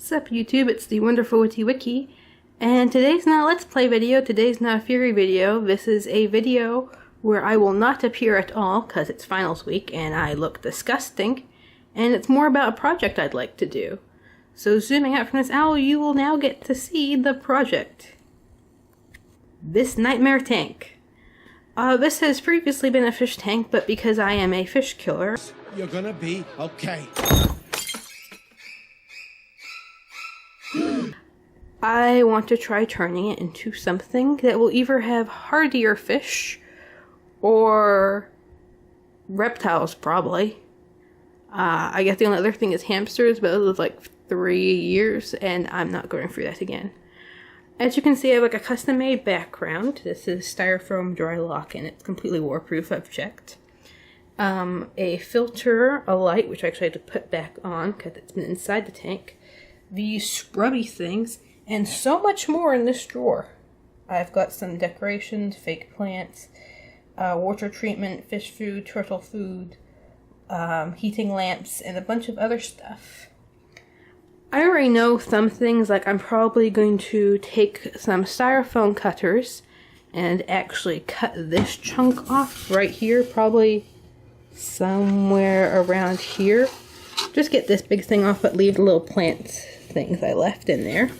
What's up YouTube, it's the Wonderful Witty Wiki, and today's not a Let's Play video, today's not a Fury video. This is a video where I will not appear at all because it's finals week and I look disgusting, and it's more about a project I'd like to do. So zooming out from this owl, you will now get to see the project. This nightmare tank. This has previously been a fish tank, but because I am a fish killer, you're gonna be okay. I want to try turning it into something that will either have hardier fish or reptiles, probably. I guess the only other thing is hamsters, but it was like 3 years and I'm not going through that again. As you can see, I have like a custom-made background. This is styrofoam dry lock and it's completely waterproof, I've checked. A filter, a light, which I actually had to put back on because it's been inside the tank. These scrubby things, and so much more in this drawer. I've got some decorations, fake plants, water treatment, fish food, turtle food, heating lamps, and a bunch of other stuff. I already know some things, like I'm probably going to take some styrofoam cutters and actually cut this chunk off right here, probably somewhere around here. Just get this big thing off, but leave the little plant things I left in there.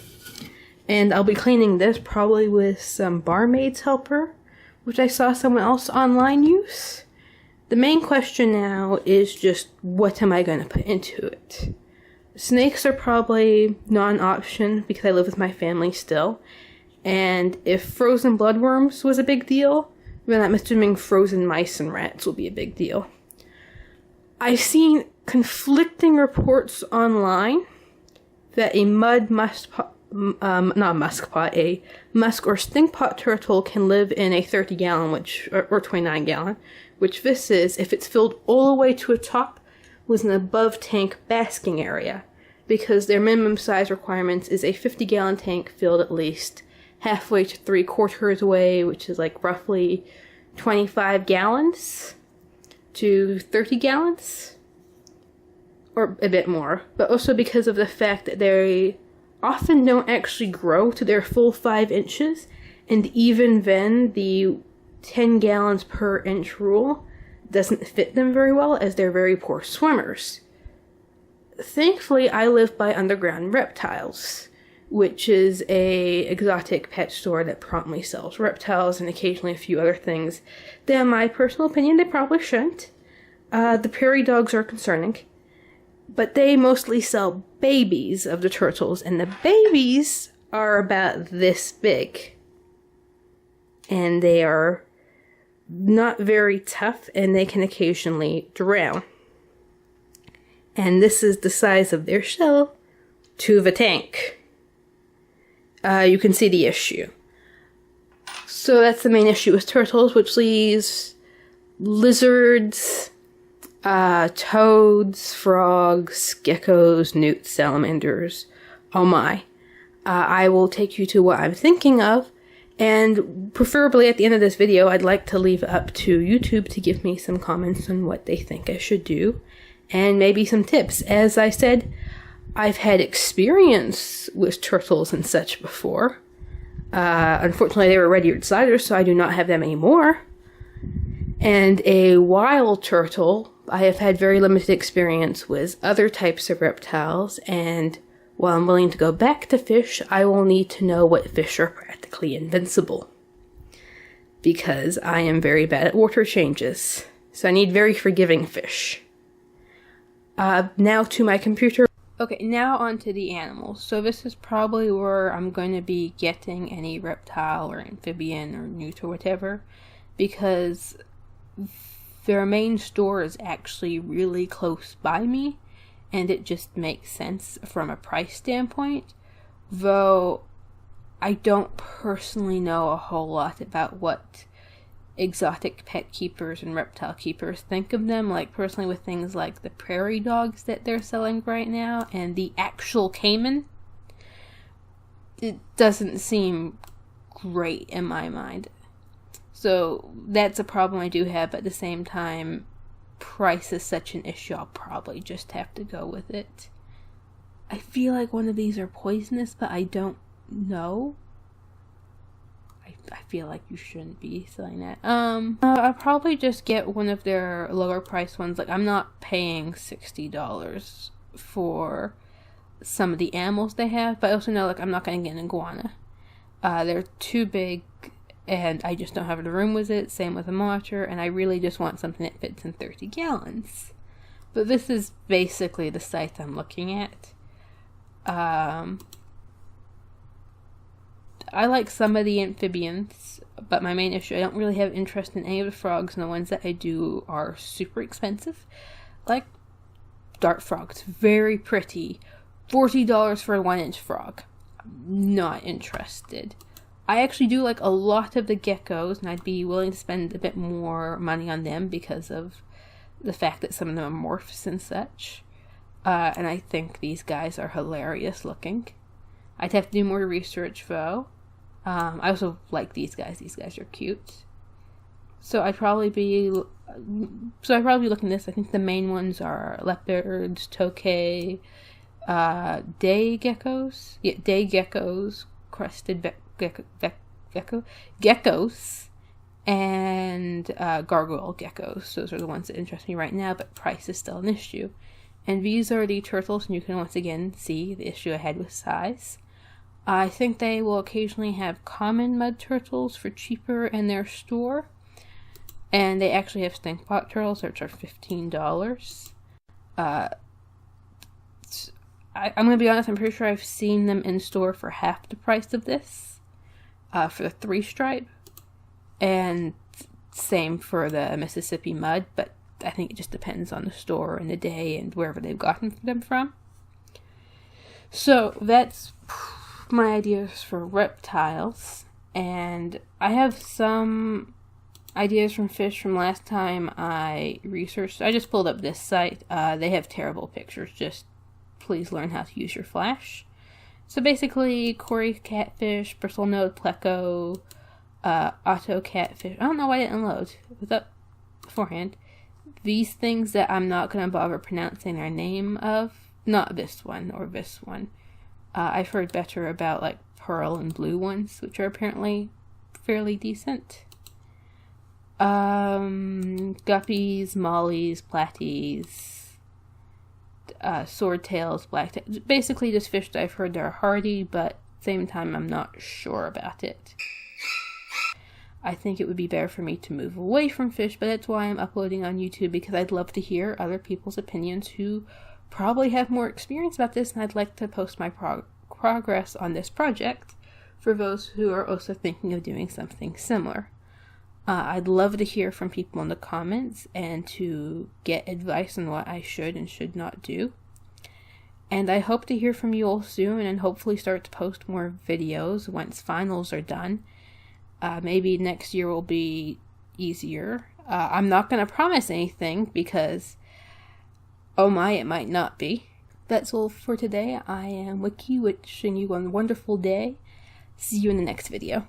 And I'll be cleaning this probably with some Barmaid's Helper, which I saw someone else online use. The main question now is just what am I going to put into it? Snakes are probably not an option because I live with my family still. And if frozen bloodworms was a big deal, then I'm assuming frozen mice and rats will be a big deal. I've seen conflicting reports online that a musk or stink pot turtle can live in a 30 gallon, or 29 gallon, which this is, if it's filled all the way to the top, was an above tank basking area, because their minimum size requirements is a 50 gallon tank filled at least halfway to 3/4 way, which is like roughly 25 gallons to 30 gallons. Or a bit more, but also because of the fact that they often don't actually grow to their full 5 inches, and even then the 10 gallons per inch rule doesn't fit them very well as they're very poor swimmers. Thankfully, I live by Underground Reptiles, which is a exotic pet store that promptly sells reptiles and occasionally a few other things that, in my personal opinion, they probably shouldn't. The prairie dogs are concerning. But they mostly sell babies of the turtles, and the babies are about this big. And they are not very tough, and they can occasionally drown. And this is the size of their shell to the tank. You can see the issue. So that's the main issue with turtles, which leaves lizards, toads, frogs, geckos, newts, salamanders. Oh my. I will take you to what I'm thinking of, and preferably at the end of this video, I'd like to leave it up to YouTube to give me some comments on what they think I should do, and maybe some tips. As I said, I've had experience with turtles and such before. Unfortunately, they were red-eared sliders, so I do not have them anymore. And a wild turtle, I have had very limited experience with other types of reptiles, and while I'm willing to go back to fish, I will need to know what fish are practically invincible. Because I am very bad at water changes, so I need very forgiving fish. Now to my computer. Okay, now onto the animals. So this is probably where I'm going to be getting any reptile or amphibian or newt or whatever, because their main store is actually really close by me, and it just makes sense from a price standpoint, though I don't personally know a whole lot about what exotic pet keepers and reptile keepers think of them, like personally with things like the prairie dogs that they're selling right now and the actual caiman. It doesn't seem great in my mind. So that's a problem I do have, but at the same time, price is such an issue, I'll probably just have to go with it. I feel like one of these are poisonous, but I don't know. I feel like you shouldn't be selling that. I'll probably just get one of their lower price ones. Like, I'm not paying $60 for some of the animals they have, but I also know, like, I'm not going to get an iguana. They're too big, and I just don't have the room with it. Same with a monitor, and I really just want something that fits in 30 gallons. But this is basically the site I'm looking at. I like some of the amphibians, but my main issue, I don't really have interest in any of the frogs, and the ones that I do are super expensive. Like dart frogs, very pretty. $40 for a 1-inch frog. Not interested. I actually do like a lot of the geckos, and I'd be willing to spend a bit more money on them because of the fact that some of them are morphs and such. And I think these guys are hilarious looking. I'd have to do more research though. I also like these guys. These guys are cute. So I'd probably be looking at this. I think the main ones are leopards, tokay, day geckos. Yeah, day geckos, crested geckos, and gargoyle geckos. Those are the ones that interest me right now, but price is still an issue. And these are the turtles, and you can once again see the issue I had with size. I think they will occasionally have common mud turtles for cheaper in their store. And they actually have stink pot turtles, which are $15. I'm going to be honest, I'm pretty sure I've seen them in store for half the price of this. For the 3-stripe. And same for the Mississippi mud, but I think it just depends on the store and the day and wherever they've gotten them from. So that's my ideas for reptiles, and I have some ideas from fish from last time I researched. I just pulled up this site. They have terrible pictures. Just please learn how to use your flash. So basically, Cory catfish, bristlenose pleco, Otto catfish. I don't know why I didn't load. It was up beforehand. These things that I'm not going to bother pronouncing their name of. Not this one or this one. I've heard better about like pearl and blue ones, which are apparently fairly decent. Guppies, mollies, platies, swordtails, blacktails. Basically just fish that I've heard that are hardy, but at the same time I'm not sure about it. I think it would be better for me to move away from fish, but that's why I'm uploading on YouTube, because I'd love to hear other people's opinions who probably have more experience about this, and I'd like to post my progress on this project for those who are also thinking of doing something similar. I'd love to hear from people in the comments and to get advice on what I should and should not do. And I hope to hear from you all soon and hopefully start to post more videos once finals are done. Maybe next year will be easier. I'm not going to promise anything because, oh my, it might not be. That's all for today. I am Wiki, wishing you a wonderful day. See you in the next video.